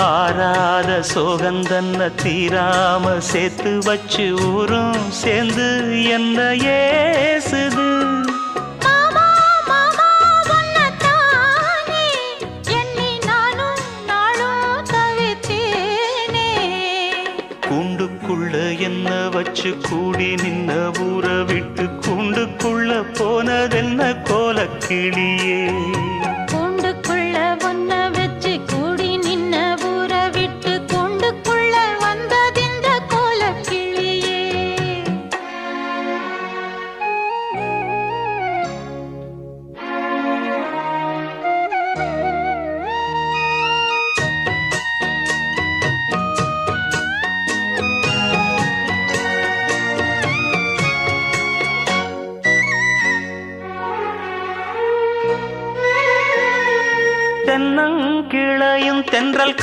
ஆராத சோகந்தன்ன தீராம சேர்த்து வச்சு ஊரும் சேர்ந்து என்ன ஏசுது. மாமா மாமா உன்னத்தானே எண்ணி நானும் நாளும் தவித்தேனே. கூண்டுக்குள்ள என்ன வச்சு கூடி நின்ன ஊற விட்டு கூண்டுக்குள்ள போனதென்ன கோலக்கிளியே. கூண்டுக்குள்ள ஒன்ன வச்சு கூடி நின்ன ஊற விட்டு கூண்டுக்குள்ள வந்ததிந்த கோலக்கிளியே. தென்னங்கிளையும் தென்றல்